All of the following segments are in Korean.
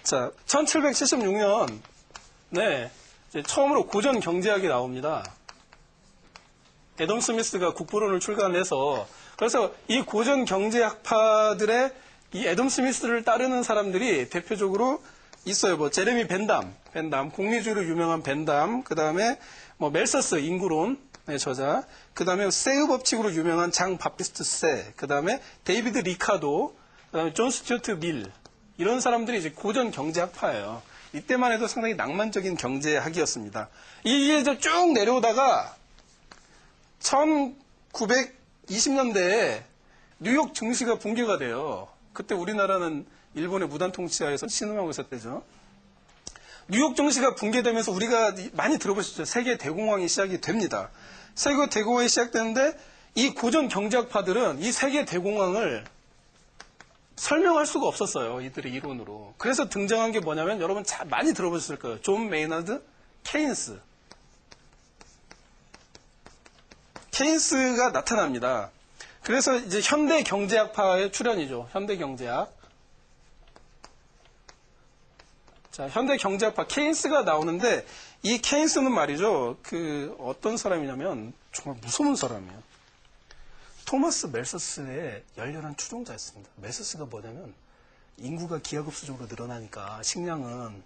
자, 1776년, 네, 이제 처음으로 고전 경제학이 나옵니다. 애덤 스미스가 국부론을 출간해서, 그래서 이 고전 경제학파들의 이 애덤 스미스를 따르는 사람들이 대표적으로 있어요. 뭐, 제레미 벤담, 공리주의로 유명한 벤담, 그 다음에 뭐, 멜서스, 인구론의 저자, 그 다음에 세의 법칙으로 유명한 장 바피스트 세, 그 다음에 데이비드 리카도, 그 다음에 존 스튜어트 밀, 이런 사람들이 이제 고전 경제학파예요. 이때만 해도 상당히 낭만적인 경제학이었습니다. 이게 이제 쭉 내려오다가 1920년대에 뉴욕 증시가 붕괴가 돼요. 그때 우리나라는 일본의 무단 통치하에서 신음하고 있었대죠. 뉴욕 증시가 붕괴되면서 우리가 많이 들어보셨죠. 세계 대공황이 시작이 됩니다. 세계 대공황이 시작되는데 이 고전 경제학파들은 이 세계 대공황을 설명할 수가 없었어요. 이들의 이론으로. 그래서 등장한 게 뭐냐면 여러분 많이 들어보셨을 거예요. 존 메이너드 케인스. 케인스가 나타납니다. 그래서 이제 현대 경제학파의 출현이죠. 현대 경제학. 자, 현대 경제학파 케인스가 나오는데 이 케인스는 말이죠. 어떤 사람이냐면 정말 무서운 사람이에요. 토마스 멜서스의 열렬한 추종자였습니다. 멜서스가 뭐냐면 인구가 기하급수적으로 늘어나니까 식량은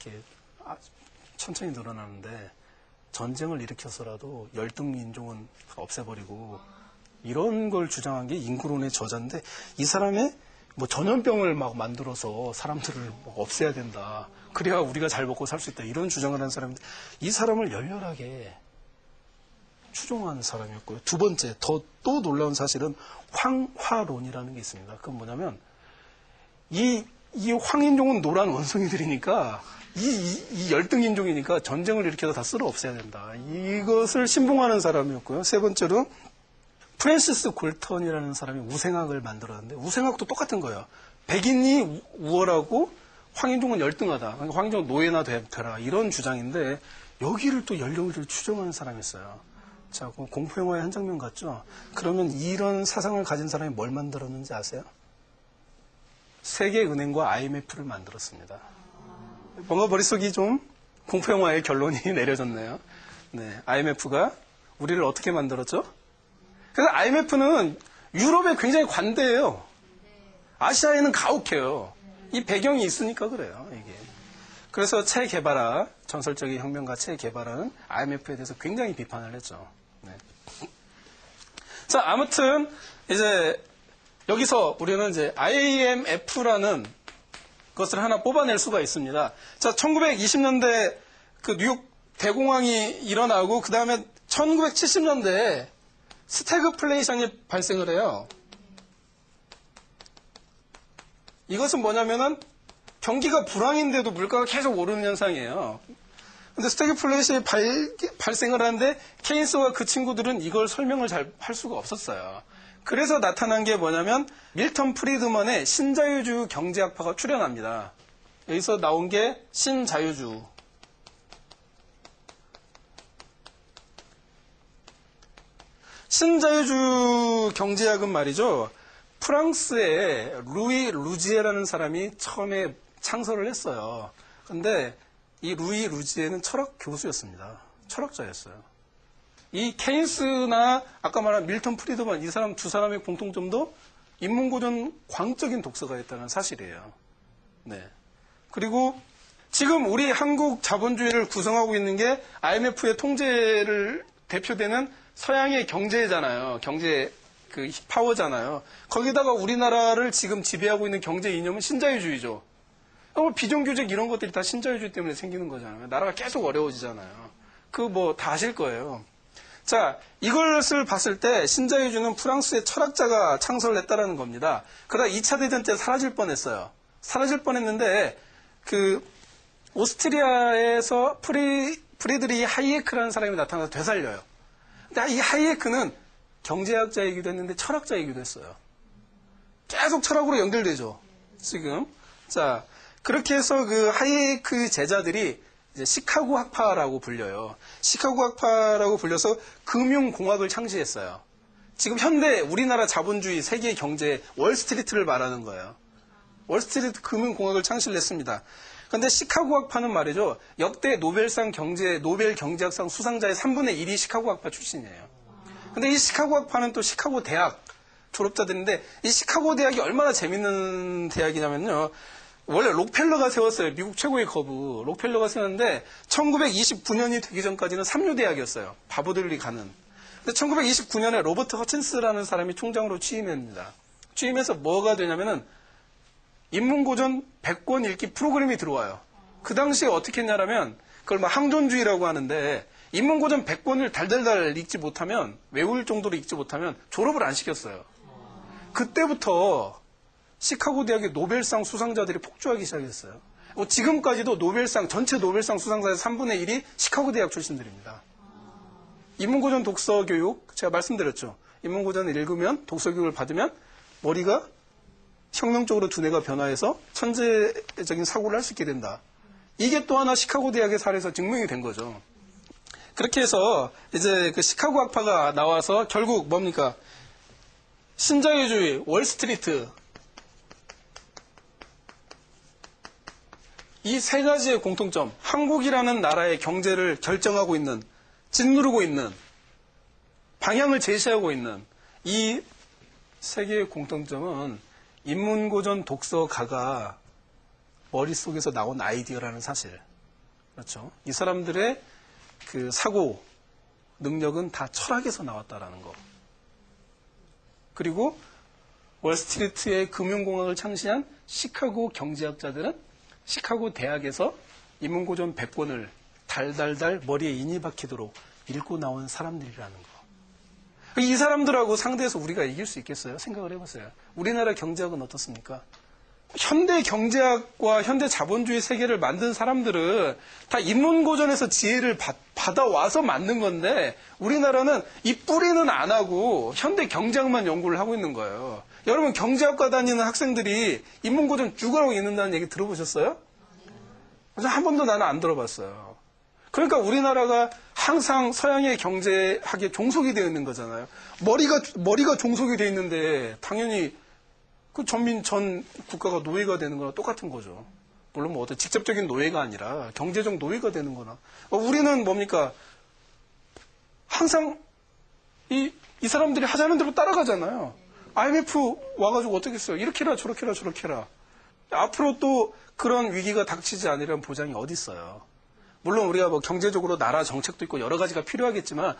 이렇게 천천히 늘어나는데 전쟁을 일으켜서라도 열등인종은 없애버리고 이런 걸 주장한 게 인구론의 저자인데 이 사람의 뭐 전염병을 막 만들어서 사람들을 없애야 된다. 그래야 우리가 잘 먹고 살 수 있다. 이런 주장을 하는 사람인데 이 사람을 열렬하게 추종하는 사람이었고요. 두 번째, 또 놀라운 사실은 황화론이라는 게 있습니다. 그건 뭐냐면, 이 황인종은 노란 원숭이들이니까, 이 열등인종이니까 전쟁을 일으켜서 다 쓸어 없애야 된다. 이것을 신봉하는 사람이었고요. 세 번째로, 프랜시스 골턴이라는 사람이 우생학을 만들었는데, 우생학도 똑같은 거예요. 백인이 우월하고, 황인종은 열등하다. 그러니까 황인종은 노예나 되라. 이런 주장인데, 여기를 또 열렬히 추종하는 사람이었어요. 자, 공포영화의 한 장면 같죠? 그러면 이런 사상을 가진 사람이 뭘 만들었는지 아세요? 세계은행과 IMF를 만들었습니다. 뭔가 머릿속이 좀 공포영화의 결론이 내려졌네요. 네, IMF가 우리를 어떻게 만들었죠? 그래서 IMF는 유럽에 굉장히 관대해요. 아시아에는 가혹해요. 이 배경이 있으니까 그래요, 이게. 그래서 체 게바라, 전설적인 혁명가 체 게바라는 IMF에 대해서 굉장히 비판을 했죠. 네. 자, 아무튼 이제 여기서 우리는 이제 IMF라는 것을 하나 뽑아낼 수가 있습니다. 자, 1920년대 그 뉴욕 대공황이 일어나고 그 다음에 1970년대에 스태그플레이션이 발생을 해요. 이것은 뭐냐면은 경기가 불황인데도 물가가 계속 오르는 현상이에요. 근데 스태그플레이션이 발생을 하는데 케인스와 그 친구들은 이걸 설명을 잘 할 수가 없었어요. 그래서 나타난 게 뭐냐면 밀턴 프리드먼의 신자유주의 경제학파가 출현합니다. 여기서 나온 게 신자유주의. 신자유주의 경제학은 말이죠. 프랑스의 루이 루지에라는 사람이 처음에 창설을 했어요. 근데 이 루이 루지에는 철학 교수였습니다. 철학자였어요. 이 케인스나 아까 말한 밀턴 프리드먼 이 사람 두 사람의 공통점도 인문고전 광적인 독서가 있다는 사실이에요. 네. 그리고 지금 우리 한국 자본주의를 구성하고 있는 게 IMF의 통제를 대표되는 서양의 경제잖아요. 경제 파워잖아요. 거기다가 우리나라를 지금 지배하고 있는 경제 이념은 신자유주의죠. 비정규직 이런 것들이 다 신자유주의 때문에 생기는 거잖아요. 나라가 계속 어려워지잖아요. 다 아실 거예요. 자, 이것을 봤을 때 신자유주의는 프랑스의 철학자가 창설을 했다라는 겁니다. 그러다 2차 대전 때 사라질 뻔했어요. 사라질 뻔했는데 오스트리아에서 프리드리히 하이에크라는 사람이 나타나서 되살려요. 근데 이 하이에크는 경제학자이기도 했는데 철학자이기도 했어요. 계속 철학으로 연결되죠. 지금. 자, 그렇게 해서 그 하이에크 제자들이 이제 시카고 학파라고 불려요. 시카고 학파라고 불려서 금융공학을 창시했어요. 지금 현대 우리나라 자본주의 세계 경제 월스트리트를 말하는 거예요. 월스트리트 금융공학을 창시를 했습니다. 그런데 시카고학파는 말이죠. 역대 노벨 경제학상 수상자의 3분의 1이 시카고학파 출신이에요. 근데 이 시카고학파는 또 시카고 대학 졸업자들인데 이 시카고 대학이 얼마나 재밌는 대학이냐면요. 원래 록펠러가 세웠어요. 미국 최고의 거부. 록펠러가 세웠는데 1929년이 되기 전까지는 삼류대학이었어요. 바보들이 가는. 근데 1929년에 로버트 허친스라는 사람이 총장으로 취임합니다. 취임해서 뭐가 되냐면은 인문고전 100권 읽기 프로그램이 들어와요. 그 당시에 어떻게 했냐면 그걸 막 항존주의라고 하는데 인문고전 100권을 달달달 읽지 못하면 외울 정도로 읽지 못하면 졸업을 안 시켰어요. 그때부터 시카고 대학의 노벨상 수상자들이 폭주하기 시작했어요. 지금까지도 전체 노벨상 수상자의 3분의 1이 시카고 대학 출신들입니다. 인문고전 독서교육, 제가 말씀드렸죠. 인문고전을 읽으면, 독서교육을 받으면 머리가 혁명적으로 두뇌가 변화해서 천재적인 사고를 할 수 있게 된다. 이게 또 하나 시카고 대학의 사례에서 증명이 된 거죠. 그렇게 해서 이제 그 시카고 학파가 나와서 결국 뭡니까? 신자유주의, 월스트리트, 이 세 가지의 공통점, 한국이라는 나라의 경제를 결정하고 있는, 짓누르고 있는, 방향을 제시하고 있는 이 세 개의 공통점은 인문고전 독서가가 머릿속에서 나온 아이디어라는 사실. 그렇죠. 이 사람들의 그 사고 능력은 다 철학에서 나왔다라는 거. 그리고 월스트리트의 금융공학을 창시한 시카고 경제학자들은 시카고 대학에서 인문고전 100권을 달달달 머리에 인이 박히도록 읽고 나온 사람들이라는 거. 이 사람들하고 상대해서 우리가 이길 수 있겠어요? 생각을 해보세요. 우리나라 경제학은 어떻습니까? 현대 경제학과 현대 자본주의 세계를 만든 사람들은 다 인문고전에서 지혜를 받아와서 만든 건데 우리나라는 이 뿌리는 안 하고 현대 경제학만 연구를 하고 있는 거예요. 여러분 경제학과 다니는 학생들이 인문고전 죽으라고 읽는다는 얘기 들어보셨어요? 그래서 한 번도 나는 안 들어봤어요. 그러니까 우리나라가 항상 서양의 경제학에 종속이 되어 있는 거잖아요. 머리가 종속이 되어 있는데 당연히 그 전 국가가 노예가 되는 거나 똑같은 거죠. 물론 뭐 어떤 직접적인 노예가 아니라 경제적 노예가 되는 거나. 우리는 뭡니까? 항상 이 사람들이 하자는 대로 따라가잖아요. IMF 와가지고 어떻게 했어요? 이렇게 해라 저렇게 해라 저렇게 해라. 앞으로 또 그런 위기가 닥치지 않으려는 보장이 어디 있어요. 물론 우리가 뭐 경제적으로 나라 정책도 있고 여러 가지가 필요하겠지만